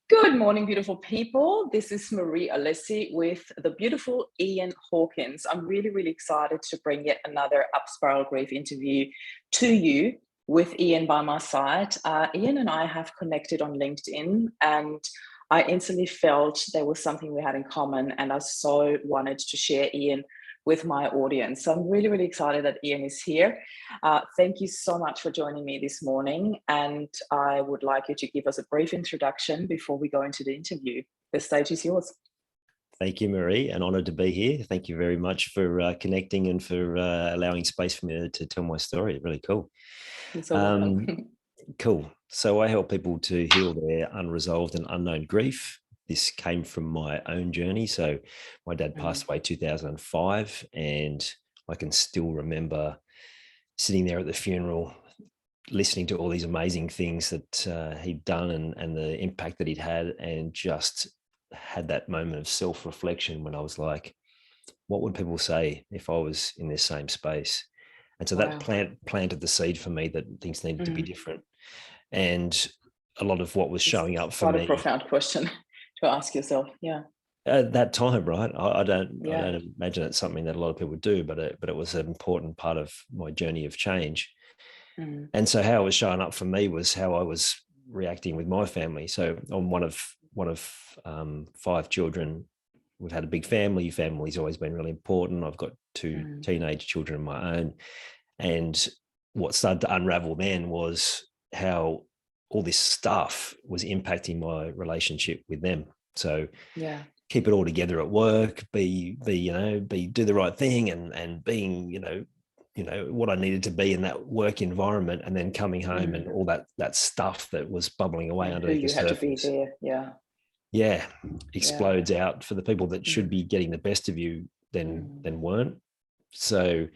Good morning, beautiful people. This is Marie Alessi with the beautiful Ian Hawkins. I'm really, really excited to bring yet another Up Spiral Grief interview to you with Ian by my side. Ian and I have connected on LinkedIn, and I instantly felt there was something we had in common, and I so wanted to share Ian with my audience. So I'm really, really excited that Ian is here. Thank you so much for joining me this morning. And I would like you to give us a brief introduction before we go into the interview. The stage is yours. Thank you, Marie. An honor to be here. Thank you very much for connecting and for allowing space for me to tell my story. Really cool. You're so welcome. Cool. So I help people to heal their unresolved and unknown grief. This came from my own journey. So my dad passed away 2005, and I can still remember sitting there at the funeral, listening to all these amazing things that he'd done and the impact that he'd had, and just had that moment of self-reflection when I was like, what would people say if I was in this same space? And so that planted the seed for me that things needed to be different. And a lot of what was showing up for me. Quite a profound question to ask yourself. Yeah. At that time, right? I don't imagine it's something that a lot of people do, but it was an important part of my journey of change. And so how it was showing up for me was how I was reacting with my family. So I'm one of 5 children. We've had a big family. Family's always been really important. I've got 2 teenage children of my own. And what started to unravel then was how all this stuff was impacting my relationship with them. So keep it all together at work, do the right thing, and being, what I needed to be in that work environment, and then coming home and all that stuff that was bubbling away underneath the surface. You had to be there. Yeah, explodes out for the people that should be getting the best of you, then weren't. So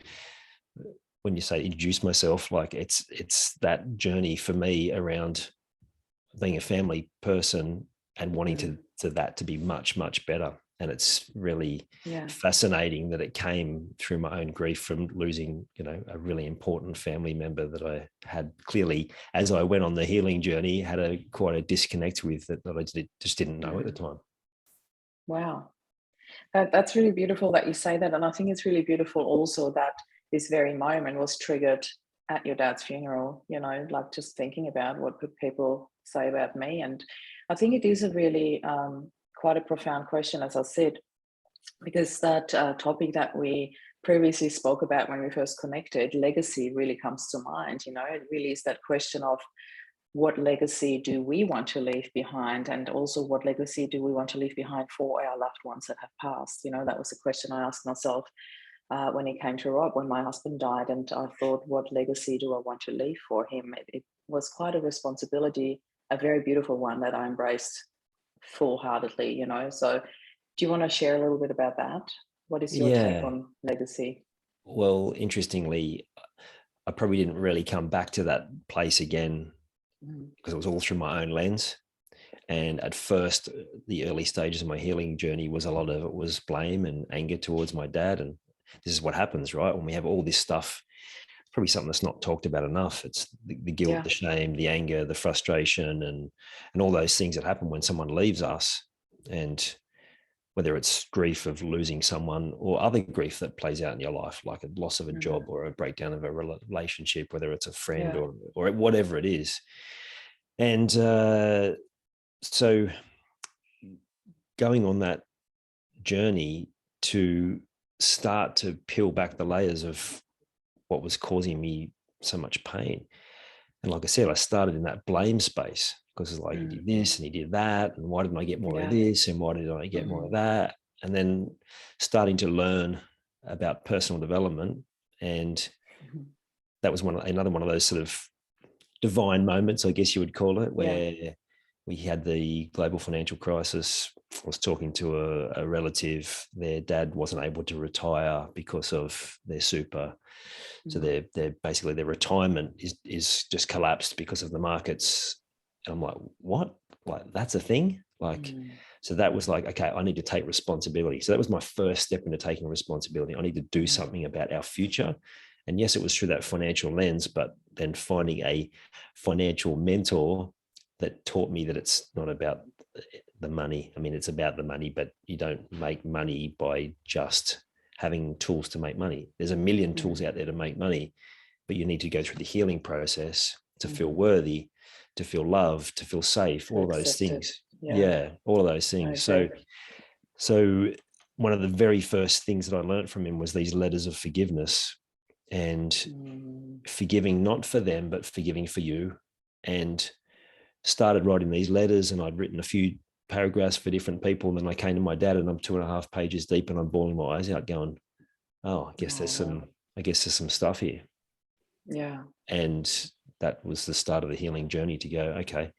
when you say introduce myself, like it's that journey for me around being a family person and wanting to be much, much better. And it's really fascinating that it came through my own grief from losing, a really important family member that I had clearly, as I went on the healing journey, had quite a disconnect with that I just didn't know at the time. Wow. That's really beautiful that you say that. And I think it's really beautiful also that this very moment was triggered at your dad's funeral, like just thinking about what could people say about me. And I think it is a really quite a profound question, as I said, because that topic that we previously spoke about when we first connected, legacy, really comes to mind. It really is that question of what legacy do we want to leave behind, and also what legacy do we want to leave behind for our loved ones that have passed. That was a question I asked myself when it came to Rob, when my husband died, and I thought, what legacy do I want to leave for him? It was quite a responsibility, a very beautiful one that I embraced full-heartedly, So do you want to share a little bit about that? What is your take on legacy? Well, interestingly, I probably didn't really come back to that place again because it was all through my own lens. And at first, the early stages of my healing journey was a lot of it was blame and anger towards my dad. And this is what happens, right? When we have all this stuff, probably something that's not talked about enough. It's the guilt, the shame, the anger, the frustration, and all those things that happen when someone leaves us. And whether it's grief of losing someone or other grief that plays out in your life, like a loss of a job or a breakdown of a relationship, whether it's a friend or whatever it is. And so going on that journey to start to peel back the layers of what was causing me so much pain. And like I said, I started in that blame space because it's like, he did this and he did that. And why didn't I get more of this? And why didn't I get more of that? And then starting to learn about personal development. And that was another one of those sort of divine moments, I guess you would call it, where we had the global financial crisis. I was talking to a relative. Their dad wasn't able to retire because of their super. So they're basically their retirement is just collapsed because of the markets. And I'm like, what? Like, that's a thing? Like, so that was like, okay, I need to take responsibility. So that was my first step into taking responsibility. I need to do something about our future. And yes, it was through that financial lens, but then finding a financial mentor that taught me that it's not about the money. I mean, it's about the money, but you don't make money by just having tools to make money. There's a million tools out there to make money, but you need to go through the healing process to feel worthy, to feel loved, to feel safe, all of those things. Yeah, all of those things. So one of the very first things that I learned from him was these letters of forgiveness, and forgiving not for them, but forgiving for you. And started writing these letters, and I'd written a few paragraphs for different people. And then I came to my dad, and I'm 2.5 pages deep, and I'm bawling my eyes out going, oh, I guess there's some stuff here. Yeah. And that was the start of the healing journey, to go, okay,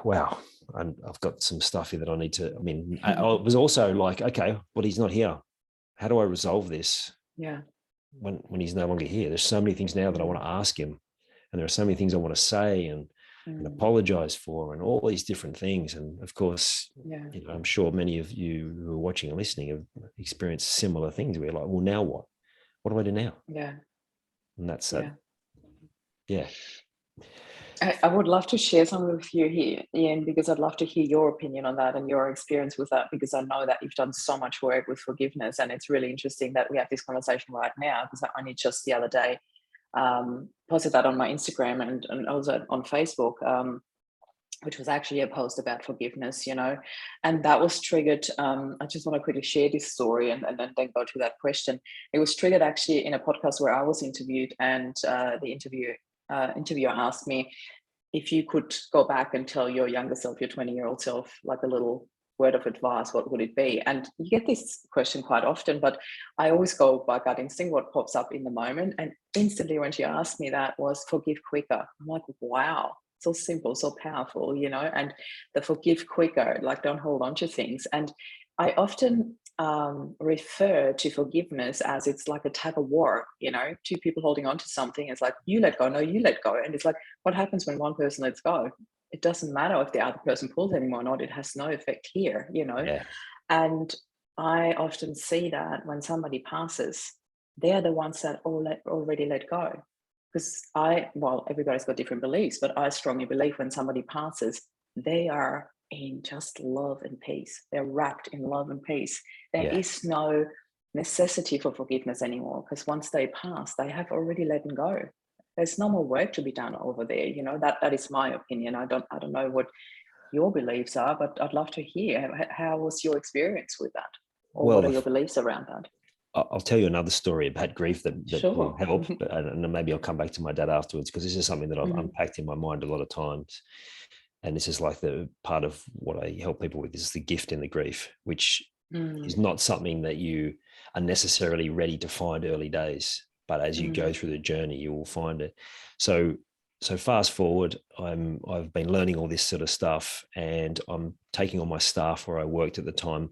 wow, I've got some stuff here that I need to, I mean, I was also like, okay, well, he's not here. How do I resolve this? Yeah. When he's no longer here? There's so many things now that I want to ask him, and there are so many things I want to say and apologize for, and all these different things. And of course, you know, I'm sure many of you who are watching and listening have experienced similar things where you're like, well, now what? What do I do now? Yeah. And that's that. Yeah. I would love to share some with you here, Ian, because I'd love to hear your opinion on that and your experience with that, because I know that you've done so much work with forgiveness, and it's really interesting that we have this conversation right now, because I only just the other day posted that on my Instagram and also on Facebook, which was actually a post about forgiveness, you know, and that was triggered. I just want to quickly share this story and then go to that question. It was triggered actually in a podcast where I was interviewed, and the interviewer asked me if you could go back and tell your younger self, your 20-year-old self, like a little word of advice, what would it be? And you get this question quite often, but I always go by gut instinct, what pops up in the moment. And instantly when she asked me that was forgive quicker. I'm like, wow, so simple, so powerful, you know, and the forgive quicker, like don't hold on to things. And I often refer to forgiveness as it's like a tug of war, you know, two people holding on to something. It's like, you let go, no, you let go. And it's like, what happens when one person lets go? It doesn't matter if the other person pulls anymore or not. It has no effect here, you know. Yeah. And I often see that when somebody passes, they're the ones that already let go. Because everybody's got different beliefs, but I strongly believe when somebody passes, they are in just love and peace. They're wrapped in love and peace. There is no necessity for forgiveness anymore, because once they pass, they have already let go. There's no more work to be done over there. You know, that is my opinion. I don't know what your beliefs are, but I'd love to hear how was your experience with that, or what are your beliefs around that? I'll tell you another story about grief that Sure. will help, and maybe I'll come back to my dad afterwards, because this is something that I've unpacked in my mind a lot of times. And this is like the part of what I help people with, is the gift in the grief, which is not something that you are necessarily ready to find early days, but as you go through the journey, you will find it. So fast forward, I've been learning all this sort of stuff, and I'm taking all my staff where I worked at the time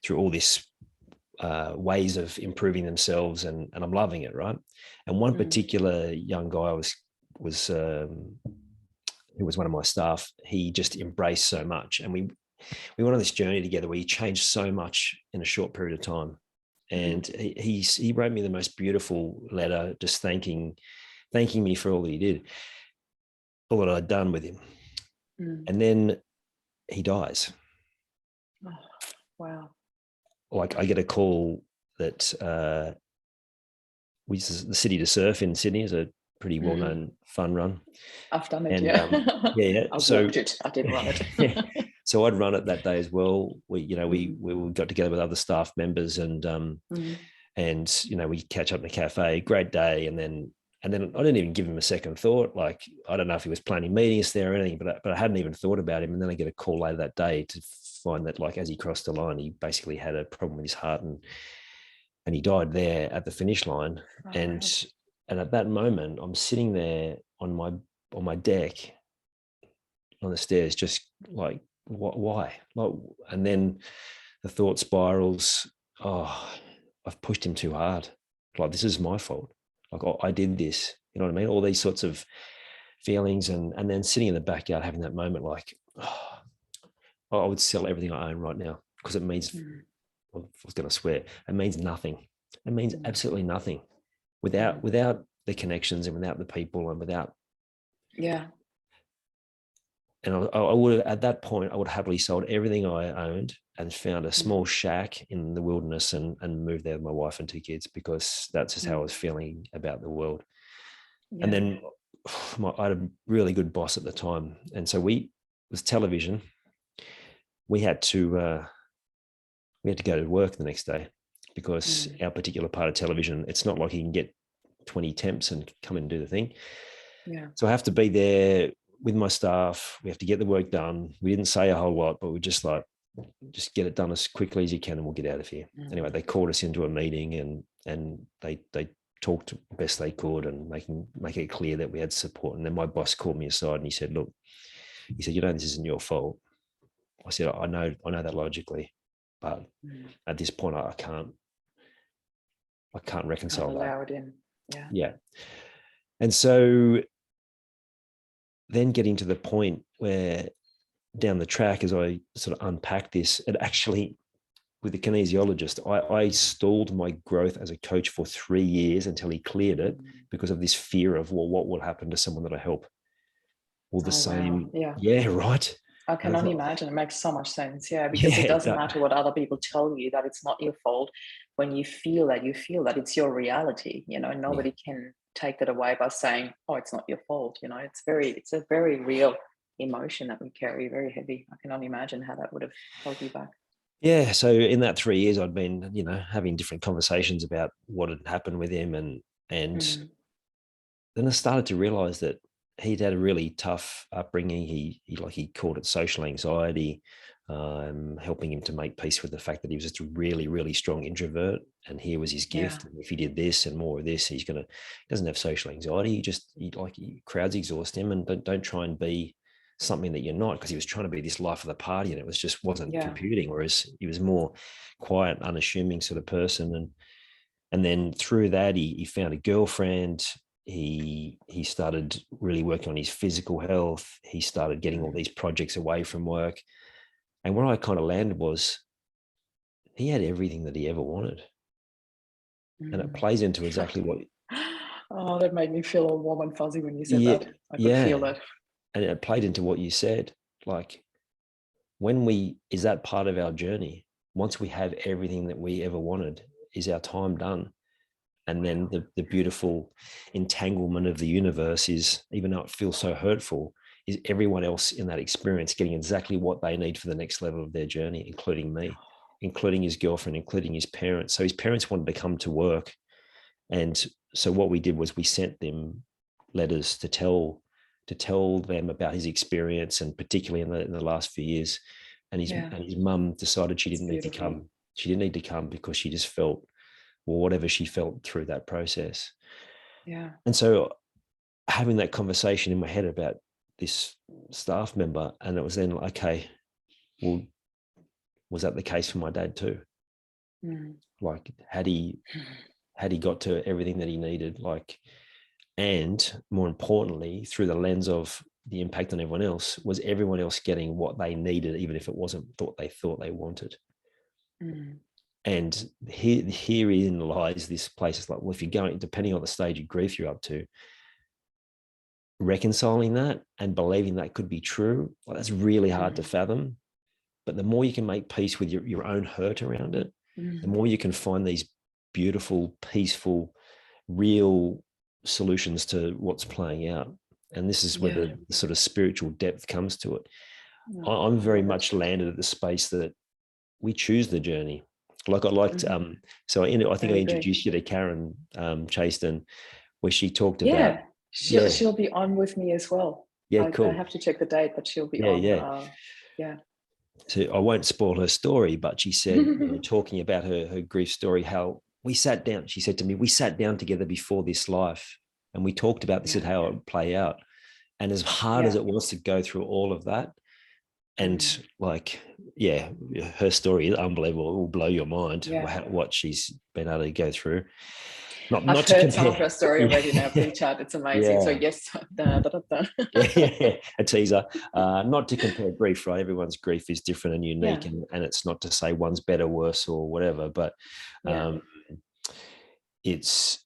through all this ways of improving themselves, and I'm loving it, right? And one particular young guy who was one of my staff, he just embraced so much, and we went on this journey together where he changed so much in a short period of time. And he wrote me the most beautiful letter, just thanking me for all that he did, all that I'd done with him. And then he dies. Oh, wow. Like, I get a call that the City to Surf in Sydney is a pretty well-known fun run. I've done it, and, yeah. I walked it. I didn't run it. So I'd run it that day as well. We got together with other staff members, and you know, we catch up in a cafe. Great day, and then I didn't even give him a second thought. Like, I don't know if he was planning meetings there or anything, but I hadn't even thought about him. And then I get a call later that day to find that, like, as he crossed the line, he basically had a problem with his heart, and he died there at the finish line. Oh, and at that moment, I'm sitting there on my deck on the stairs, just like, why? Like, and then the thought spirals, oh, I've pushed him too hard. Like, this is my fault. Like, oh, I did this. You know what I mean? All these sorts of feelings, and then sitting in the backyard having that moment, like, oh, I would sell everything I own right now, because it means, well, I was going to swear, it means nothing. It means absolutely nothing without the connections, and without the people, and without And I would have, at that point, I would have happily sold everything I owned and found a small shack in the wilderness and moved there with my wife and 2 kids, because that's just how I was feeling about the world. And then I had a really good boss at the time. And so with television, we had to go to work the next day, because our particular part of television, it's not like you can get 20 temps and come and do the thing. Yeah. So I have to be there with my staff. We have to get the work done. We didn't say a whole lot, but we just get it done as quickly as you can and we'll get out of here. Anyway, they called us into a meeting and they talked the best they could and make it clear that we had support. And then my boss called me aside and he said, look, this isn't your fault. I said, I know that logically, but at this point I can't reconcile Can't that. allow it in. Yeah. And so then getting to the point where down the track, as I sort of unpack this, it actually, with the kinesiologist, I stalled my growth as a coach for 3 years until he cleared it, because of this fear of, well, what will happen to someone that I help? Well, the same. Wow. Yeah, right. I can only imagine. It makes so much sense. Because Yeah, it doesn't matter what other people tell you, that it's not your fault. When you feel that it's your reality. Nobody can take that away by saying, oh, it's not your fault. It's a very real emotion that we carry, very heavy. I can only imagine how that would have held you back. Yeah. So in that 3 years, I'd been, having different conversations about what had happened with him. And then I started to realize that he'd had a really tough upbringing. He called it social anxiety, helping him to make peace with the fact that he was just a really, really strong introvert. And here was his gift. And if he did this and more of this, he doesn't have social anxiety. Crowds exhaust him, and don't try and be something that you're not, because he was trying to be this life of the party and it wasn't computing. Whereas he was more quiet, unassuming sort of person. And then through that, he found a girlfriend. He started really working on his physical health. He started getting all these projects away from work. And where I kind of landed was, he had everything that he ever wanted. And it plays into exactly what... Oh, that made me feel all warm and fuzzy when you said that. I could feel that. And it played into what you said. Like, is that part of our journey? Once we have everything that we ever wanted, is our time done? And then the beautiful entanglement of the universe is, even though it feels so hurtful, is everyone else in that experience getting exactly what they need for the next level of their journey, including me, including his girlfriend, including his parents. So his parents wanted to come to work. And so what we did was we sent them letters to tell them about his experience, and particularly in the last few years. And his mum decided she didn't need to come. She didn't need to come because she just felt, well, whatever she felt through that process. Yeah. And so having that conversation in my head about this staff member, and it was then, okay, well, was that the case for my dad too? Like, had he got to everything that he needed? Like, and more importantly, through the lens of the impact on everyone else, was everyone else getting what they needed, even if it wasn't what they thought they wanted? And herein lies this place. It's like, well, if you're going, depending on the stage of grief you're up to, reconciling that and believing that could be true, well, that's really hard to fathom. But the more you can make peace with your own hurt around it, the more you can find these beautiful, peaceful, real solutions to what's playing out. And this is where the sort of spiritual depth comes to it. I'm very much landed at the space that we choose the journey. Like, I liked, so I think I introduced you to Karen Chaston, where she talked about... She'll be on with me as well. Cool. I have to check the date, but she'll be on. So I won't spoil her story, but she said, talking about her grief story, how we sat down, she said to me, we sat down together before this life and we talked about this and how it would play out. And as hard as it was to go through all of that, and her story is unbelievable. It will blow your mind what she's been able to go through. I've heard some of her story already now pre-chat. It's amazing. So yes, a teaser. Not to compare grief, right? Everyone's grief is different and unique, and it's not to say one's better, worse, or whatever. But it's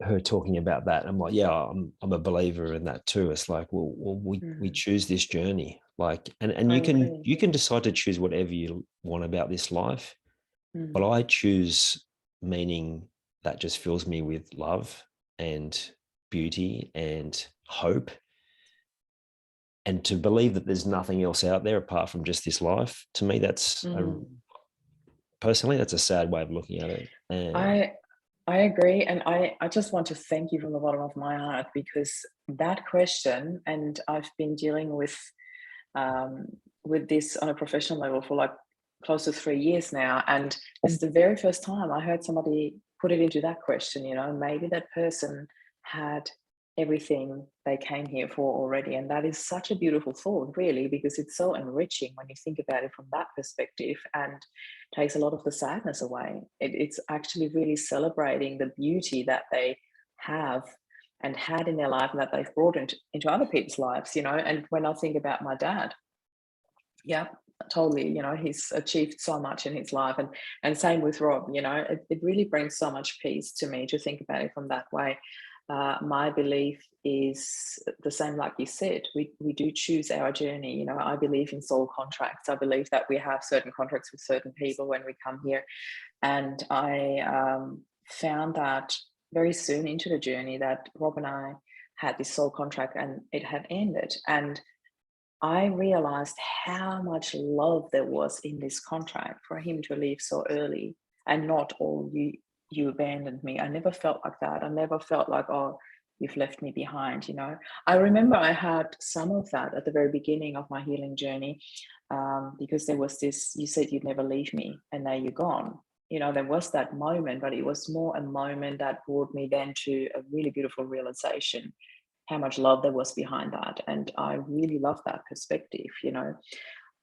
her talking about that. I'm like, yeah, I'm a believer in that too. It's like, well, we choose this journey, like, and I you agree. can decide to choose whatever you want about this life, but I choose meaning that just fills me with love and beauty and hope, and to believe that there's nothing else out there apart from just this life. To me, personally, that's a sad way of looking at it. And I I agree, and I just want to thank you from the bottom of my heart, because that question, and I've been dealing um, with this on a professional level for like close to 3 years now, and this is the very first time I heard somebody put it into that question. You know, maybe that person had everything they came here for already, and that is such a beautiful thought, really, because it's so enriching when you think about it from that perspective, and takes a lot of the sadness away. It's actually really celebrating the beauty that they have and had in their life, and that they've brought into other people's lives, you know. And when I think about my dad, yeah, totally, you know, he's achieved so much in his life, and same with Rob, you know, it really brings so much peace to me to think about it from that way. My belief is the same, like you said, we do choose our journey. You know, I believe in soul contracts. I believe that we have certain contracts with certain people when we come here, and I found that very soon into the journey that Rob and I had this soul contract and it had ended. And I realized how much love there was in this contract for him to leave so early, and not, oh, you abandoned me. I never felt like that. I never felt like, oh, you've left me behind, you know. I remember I had some of that at the very beginning of my healing journey, because there was this, you said you'd never leave me, and now you're gone. You know, there was that moment, but it was more a moment that brought me then to a really beautiful realization how much love there was behind that. And I really love that perspective, you know.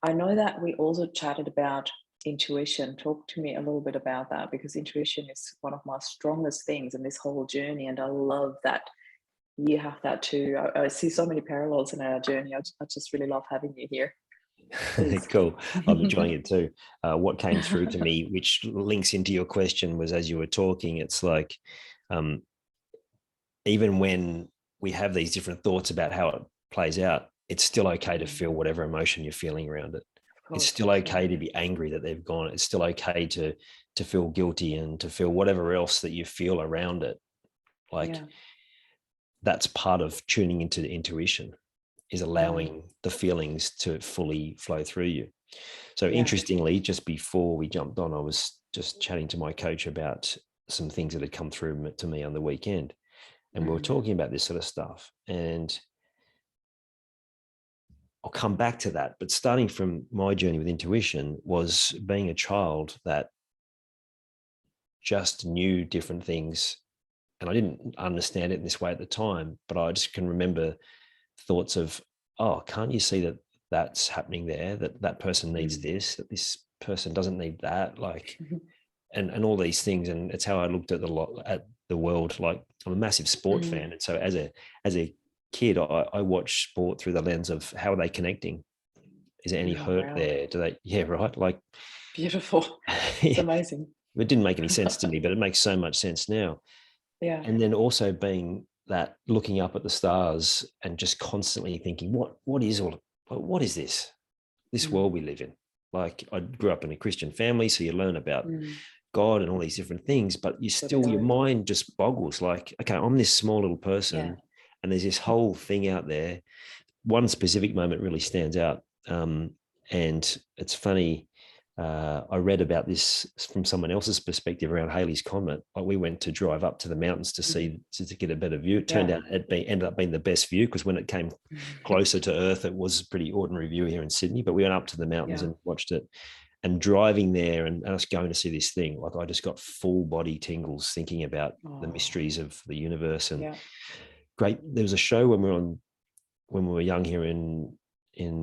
I know that we also chatted about intuition. Talk to me a little bit about that, because intuition is one of my strongest things in this whole journey. And I love that you have that too. I see so many parallels in our journey. I just really love having you here. Please. cool. I'm enjoying it too. What came through to me, which links into your question, was as you were talking, it's like, um, even when we have these different thoughts about how it plays out, it's still okay to feel whatever emotion you're feeling around it. Of It's course. still Yeah. okay to be angry that they've gone. It's still okay to feel guilty and to feel whatever else that you feel around it. Like, Yeah. that's part of tuning into the intuition, is Mm. allowing the feelings to fully flow through you. So Yeah. interestingly, just before we jumped on, I was just chatting to my coach about some things that had come through to me on the weekend. And we were Mm. talking about this sort of stuff. And I'll come back to that. But starting from my journey with intuition was being a child that just knew different things. And I didn't understand it in this way at the time, but I just can remember thoughts of, oh, can't you see that that's happening there, that that person needs Mm. this, that this person doesn't need that, like, Mhm. and all these things. And it's how I looked at the world. Like, I'm a massive sport Mm. fan, and so as a kid, I watched sport through the lens of, how are they connecting? Is there any Oh, hurt wow. there? Do they? Yeah, right. Like, Beautiful. It's it amazing. didn't make any sense to me, but it makes so much sense now. Yeah. And then also being that, looking up at the stars and just constantly thinking, what is this world Mm. we live in? Like, I grew up in a Christian family, so you learn about Mm. God and all these different things, but So did your I. mind just boggles. Like, okay, I'm this small little Yeah. person, and there's this whole thing out there. One specific moment really stands out, and it's funny. I read about this from someone else's perspective around Halley's Comet. Like, we went to drive up to the mountains to Mhm. see, to get a better view. It turned Yeah. out ended up being the best view, because when it came closer to Earth, it was a pretty ordinary view here in Sydney. But we went up to the mountains Yeah. and watched it. And driving there and us going to see this thing, like, I just got full body tingles thinking about the Oh, mysteries of the universe. And yeah. great, there was a show when we were young here in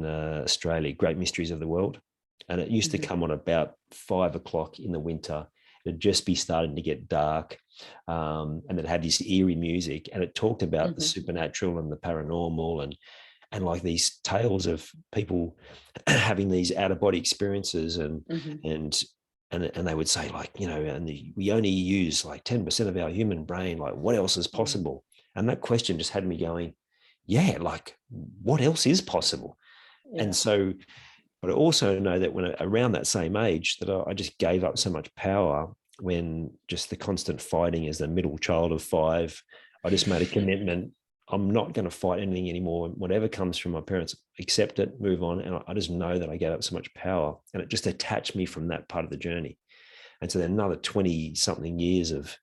Australia, Great Mysteries of the World, and it used to Mhm. come on about 5 o'clock in the winter. It'd just be starting to get dark, and it had this eerie music, and it talked about the Mhm. supernatural and the paranormal, and like these tales of people having these out of body experiences, Mhm. and and they would say, like, we only use like 10% of our human brain, like what else is possible? And that question just had me going, yeah, like what else is possible? Yeah. And so, but I also know that when around that same age that I just gave up so much power, when just the constant fighting as the middle child of 5, I just made a commitment. I'm not going to fight anything anymore. Whatever comes from my parents, accept it, move on. And I just know that I gave up so much power, and it just attached me from that part of the journey. And so then another 20 something years of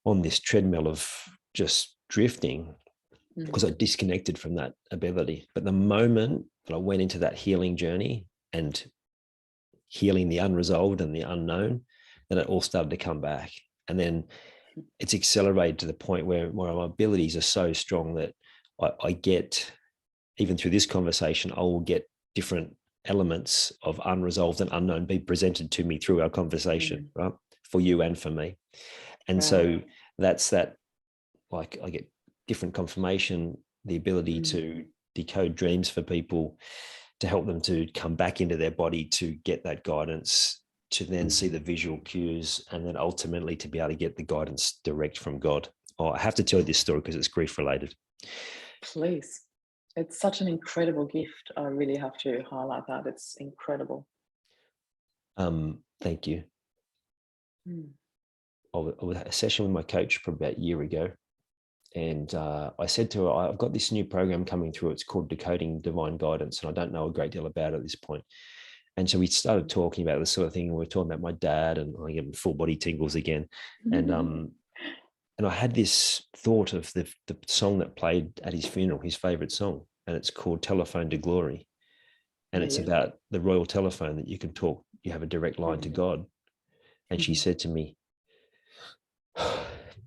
on this treadmill of just drifting, because I disconnected from that ability. But the moment that I went into that healing journey and healing the unresolved and the unknown, then it all started to come back. And then it's accelerated to the point where my abilities are so strong that I get, even through this conversation, I will get different elements of unresolved and unknown be presented to me through our conversation, right? For you and for me. And so that's that, like, I get different confirmation, the ability to decode dreams for people, to help them to come back into their body, to get that guidance, to then see the visual cues, and then ultimately to be able to get the guidance direct from God. Oh, I have to tell you this story because it's grief related. Please. It's such an incredible gift. I really have to highlight that. It's incredible. Thank you. I was at a session with my coach for about a year ago. And I said to her, I've got this new program coming through. It's called Decoding Divine Guidance. And I don't know a great deal about it at this point. And so we started talking about this sort of thing. We were talking about my dad, and I get full body tingles again. And I had this thought of the song that played at his funeral, his favorite song. And it's called Telephone to Glory. And it's about the royal telephone that you can talk. You have a direct line to God. And she said to me,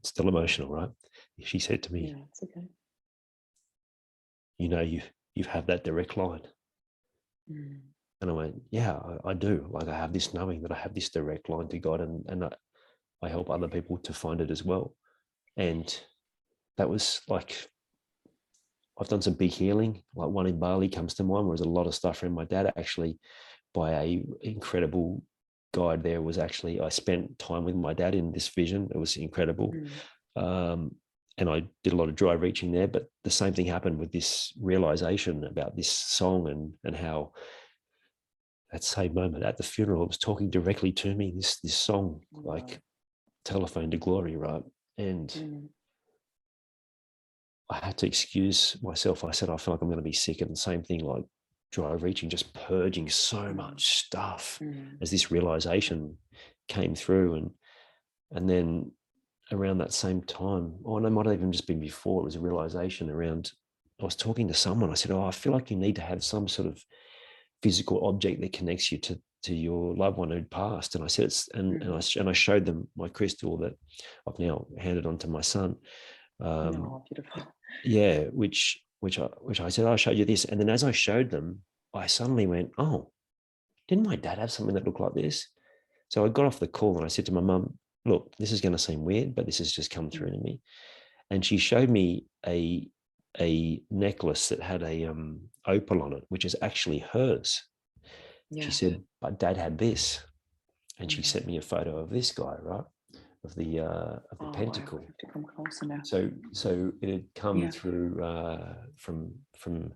still emotional, right? She said to me, it's okay. You have that direct line. And I went, yeah, I do. Like, I have this knowing that I have this direct line to God, and I help other people to find it as well. And that was like, I've done some big healing. Like one in Bali comes to mind, where there's a lot of stuff from my dad, actually, by a incredible guide there. Was actually, I spent time with my dad in this vision. It was incredible. And I did a lot of dry reaching there, but the same thing happened with this realization about this song, and how that same moment at the funeral, it was talking directly to me, this song, like Telephone to Glory, right? And I had to excuse myself. I said, I feel like I'm going to be sick. And the same thing, like dry reaching, just purging so much stuff as this realization came through. And then around that same time, or it might have even just been before, it was a realization around, I was talking to someone. I said, I feel like you need to have some sort of physical object that connects you to your loved one who'd passed. And I said, and I showed them my crystal that I've now handed on to my son. Beautiful. Yeah, which I said, I'll show you this. And then as I showed them, I suddenly went, oh, didn't my dad have something that looked like this? So I got off the call and I said to my mum, look, this is going to seem weird, but this has just come through to me. And she showed me a necklace that had a opal on it, which is actually hers. She said, but Dad had this. And she sent me a photo of this guy, right? Of the pentacle. I have to come closer now. So it had come through from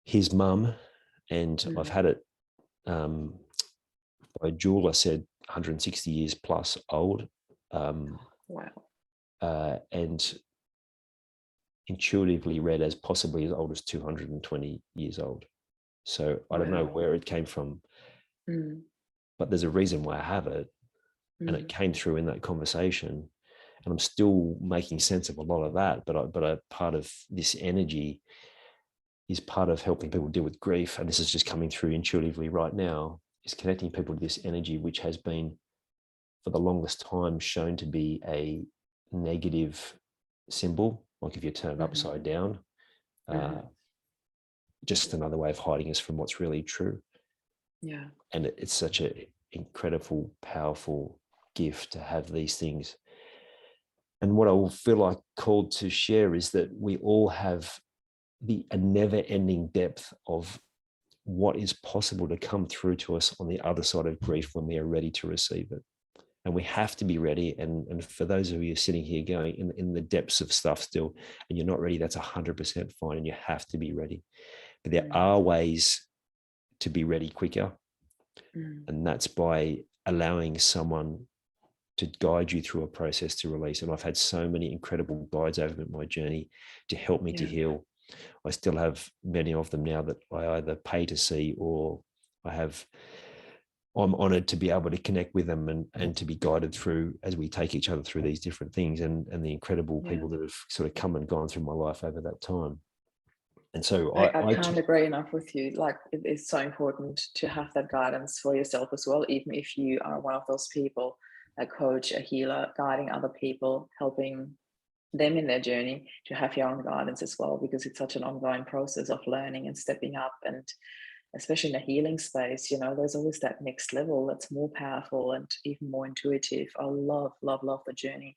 his mum, and I've had it by a jeweler, said 160 years plus old. And intuitively read as possibly as old as 220 years old. So I don't know where it came from, but there's a reason why I have it. And it came through in that conversation, and I'm still making sense of a lot of that. But a part of this energy is part of helping people deal with grief. And this is just coming through intuitively right now, is connecting people to this energy, which has been for the longest time shown to be a negative symbol. Like if you turn it upside down, just another way of hiding us from what's really true. Yeah. And it's such an incredible, powerful gift to have these things. And what I will feel like called to share is that we all have a never-ending depth of what is possible to come through to us on the other side of grief when we are ready to receive it. And we have to be ready. And for those of you sitting here going in the depths of stuff still, and you're not ready, that's 100% fine. And you have to be ready. But there are ways to be ready quicker. And that's by allowing someone to guide you through a process to release. And I've had so many incredible guides over my journey to help me to heal. I still have many of them now that I either pay to see, or I'm honored to be able to connect with them and to be guided through as we take each other through these different things, and the incredible people that have sort of come and gone through my life over that time. And so I can't agree enough with you. Like, it is so important to have that guidance for yourself as well, even if you are one of those people, a coach, a healer, guiding other people, helping them in their journey, to have your own guidance as well, because it's such an ongoing process of learning and stepping up. And especially in the healing space, there's always that next level that's more powerful and even more intuitive. I love the journey.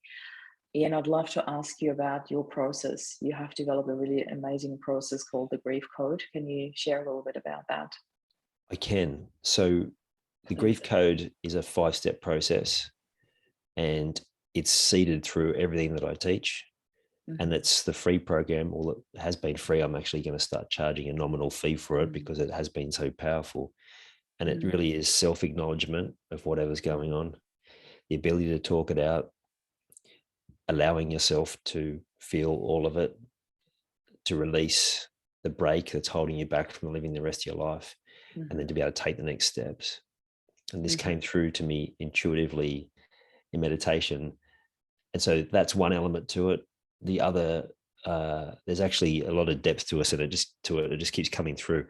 Ian, I'd love to ask you about your process. You have developed a really amazing process called the Grief Code. Can you share a little bit about that? I can. So the Grief Code is a 5-step process, and it's seeded through everything that I teach. And it's the free program, or it has been free. I'm actually going to start charging a nominal fee for it because it has been so powerful. And it really is self-acknowledgement of whatever's going on, the ability to talk it out, allowing yourself to feel all of it, to release the brake that's holding you back from living the rest of your life, and then to be able to take the next steps. And this came through to me intuitively in meditation. And so that's one element to it. The other, there's actually a lot of depth to us, and it just keeps coming through.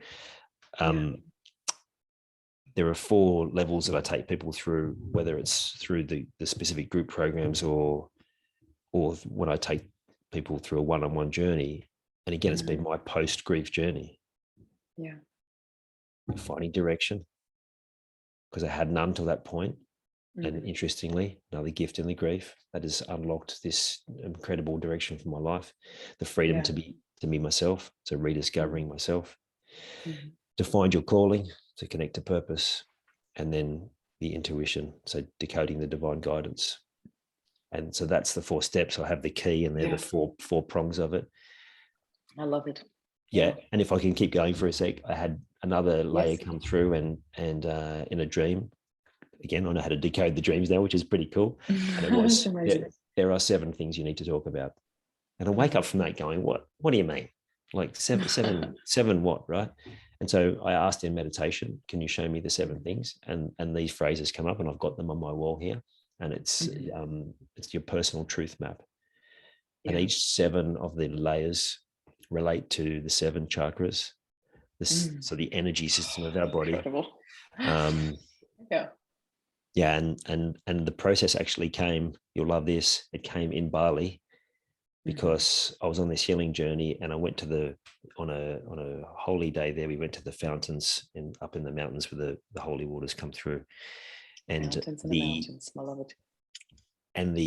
There are 4 levels that I take people through, whether it's through the specific group programs or when I take people through a one-on-one journey. And again, it's been my post-grief journey. Finding direction, because I had none till that point. And interestingly, another gift in the grief that has unlocked this incredible direction for my life, the freedom to be myself, to rediscovering myself, to find your calling, to connect to purpose, and then the intuition, so decoding the divine guidance. And so that's the 4 steps. I have the key, and they're the four prongs of it. I love it. Yeah. And if I can keep going for a sec, I had another layer come through, and in a dream. Again, I know how to decode the dreams now, which is pretty cool. And it was, there are 7 things you need to talk about. And I wake up from that going, what do you mean? Like seven what, right? And so I asked in meditation, can you show me the 7 things? And these phrases come up, and I've got them on my wall here. And it's your personal truth map. And each 7 of the layers relate to the 7 chakras. So the energy system of our body. Incredible. And the process actually came, you'll love this, it came in Bali, because I was on this healing journey, and I went to on a holy day there, we went to the fountains up in the mountains where the holy waters come through. And the mountains, I love it. And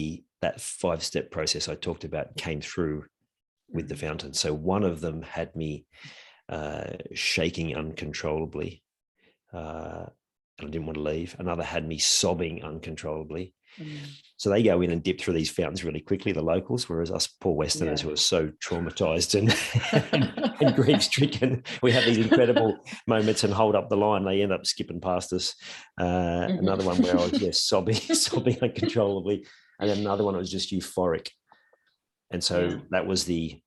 that 5-step process I talked about came through with the fountain. So one of them had me shaking uncontrollably. And I didn't want to leave. Another had me sobbing uncontrollably. So they go in and dip through these fountains really quickly, the locals, whereas us poor Westerners who are so traumatized and grief-stricken, we have these incredible moments and hold up the line. They end up skipping past us. Another one where I was sobbing uncontrollably. And then another one that was just euphoric. And so that was the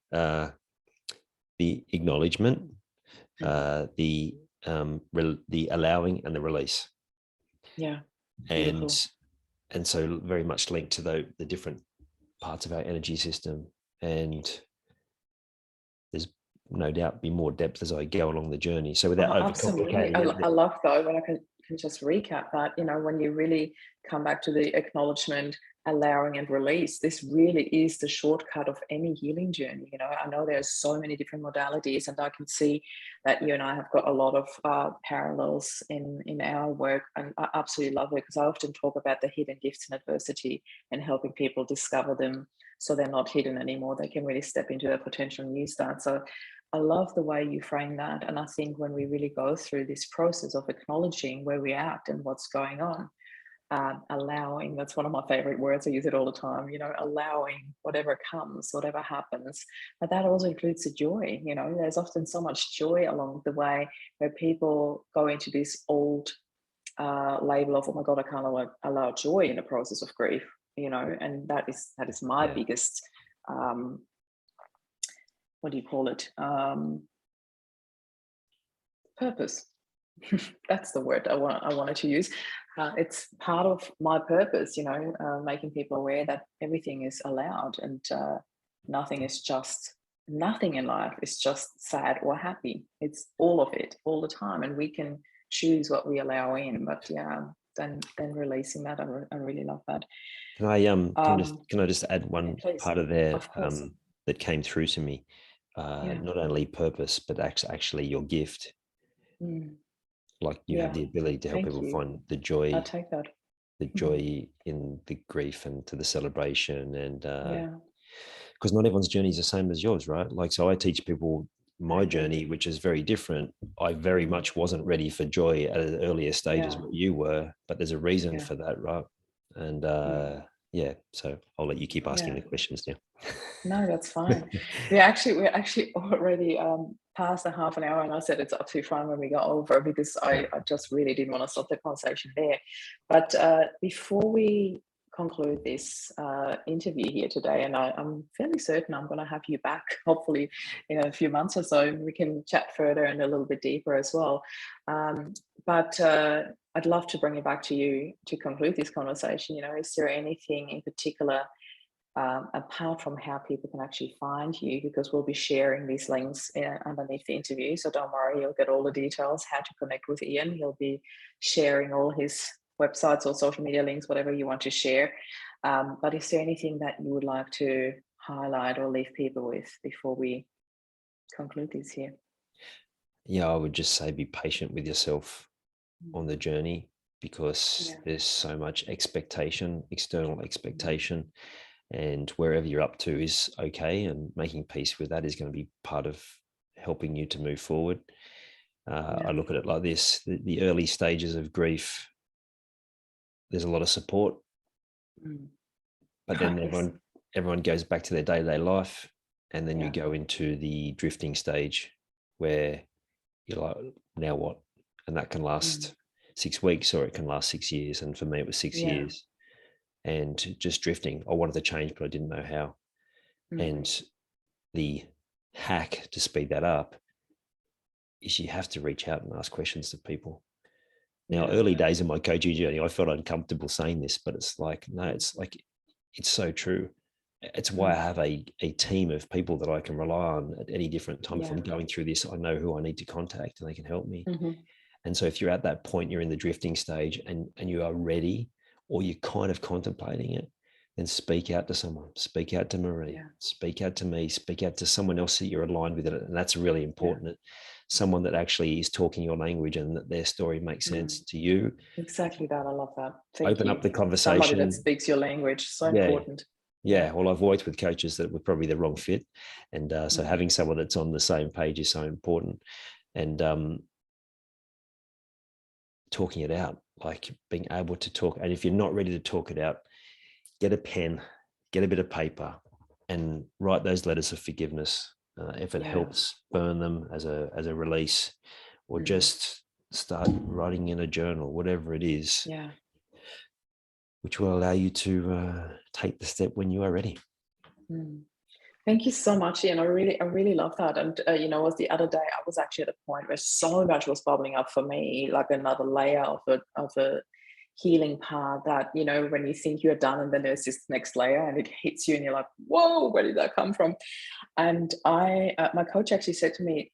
acknowledgement, the allowing and the release. And so very much linked to the different parts of our energy system. And there's no doubt be more depth as I go along the journey. So without overcomplicating I love though when I can just recap that, when you really come back to the acknowledgement, allowing and release, this really is the shortcut of any healing journey. I know there's so many different modalities, and I can see that you and I have got a lot of parallels in our work, and I absolutely love it, because I often talk about the hidden gifts in adversity and helping people discover them so they're not hidden anymore. They can really step into their potential and use that. So I love the way you frame that. And I think when we really go through this process of acknowledging where we're at and what's going on, allowing, that's one of my favorite words. I use it all the time, allowing whatever comes, whatever happens. But that also includes the joy. There's often so much joy along the way where people go into this old label of, oh my God, I can't allow joy in the process of grief, and that is my biggest, what do you call it? Purpose. That's the word I wanted to use. It's part of my purpose, making people aware that everything is allowed, and nothing in life is just sad or happy. It's all of it all the time, and we can choose what we allow in. But then releasing that, I really love that. Can I just add one part of there that came through to me? Not only purpose, but actually your gift. Like you have the ability to help people find the joy. I take that. The joy in the grief and to the celebration, and because not everyone's journey is the same as yours, right? Like, so I teach people my journey, which is very different. I very much wasn't ready for joy at an earlier stage as what you were, but there's a reason for that, right? And so I'll let you keep asking the questions now. No, that's fine. We're actually already past the half an hour, and I said it's absolutely fine when we go over, because I just really didn't want to stop the conversation there. But before we conclude this interview here today, and I'm fairly certain I'm going to have you back, hopefully in a few months or so, and we can chat further and a little bit deeper as well. But I'd love to bring it back to you to conclude this conversation. Is there anything in particular, apart from how people can actually find you, because we'll be sharing these links underneath the interview, so don't worry, you'll get all the details how to connect with Ian. He'll be sharing all his websites or social media links, whatever you want to share. But is there anything that you would like to highlight or leave people with before we conclude this here? I would just say be patient with yourself on the journey, because there's so much external expectation, and wherever you're up to is okay, and making peace with that is going to be part of helping you to move forward. I look at it like this: the early stages of grief, there's a lot of support, but then everyone goes back to their day-to-day life, and then you go into the drifting stage where you're like, now what? And that can last 6 weeks, or it can last 6 years. And for me, it was 6 years. And just drifting. I wanted to change, but I didn't know how. And the hack to speed that up is you have to reach out and ask questions to people. Now, early days in my coaching journey, I felt uncomfortable saying this, but it's like, no, it's so true. It's why I have a team of people that I can rely on at any different time. If I'm going through this, I know who I need to contact and they can help me. And so if you're at that point, you're in the drifting stage and you are ready, or you're kind of contemplating it, then speak out to someone, speak out to Marie, speak out to me, speak out to someone else that you're aligned with. And that's really important. Someone that actually is talking your language and that their story makes sense to you. Exactly that. I love that. Open up the conversation. Somebody that speaks your language. So important. Well, I've worked with coaches that were probably the wrong fit. And so having someone that's on the same page is so important. And talking it out, like being able to talk. And if you're not ready to talk it out, get a pen, get a bit of paper, and write those letters of forgiveness. If it helps, burn them as a release, or just start writing in a journal, whatever it is, which will allow you to take the step when you are ready. Thank you so much, Ian. I really love that. And was the other day I was actually at a point where so much was bubbling up for me, like another layer of a healing part that, when you think you're done, and then there's this next layer and it hits you and you're like, whoa, where did that come from? And my coach actually said to me,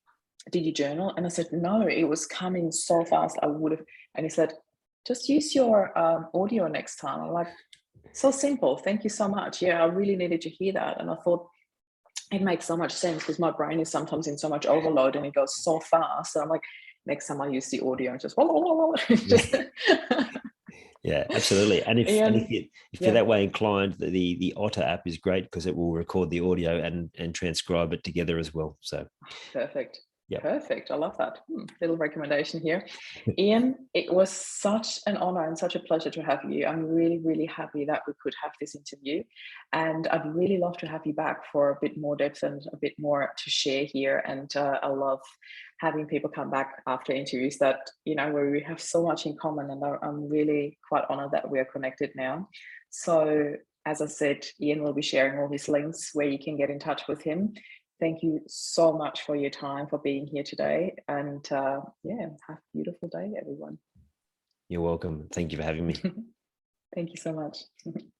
did you journal? And I said, no, it was coming so fast. I would have. And he said, just use your audio next time. I'm like, so simple. Thank you so much. I really needed to hear that. And I thought, it makes so much sense, because my brain is sometimes in so much overload and it goes so fast. So I'm like, next time I use the audio and just Yeah, absolutely. And if Ian, you if you're yeah, that way inclined, the Otter app is great because it will record the audio and transcribe it together as well. So perfect. yeah, Perfect. I love that. Little recommendation here. Ian, it was such an honor and such a pleasure to have you. I'm really, really happy that we could have this interview. And I'd really love to have you back for a bit more depth and a bit more to share here. And I love having people come back after interviews that, where we have so much in common. And I'm really quite honored that we are connected now. So, as I said, Ian will be sharing all his links where you can get in touch with him. Thank you so much for your time, for being here today. And yeah, have a beautiful day, everyone. you're welcome. Thank you for having me. Thank you so much.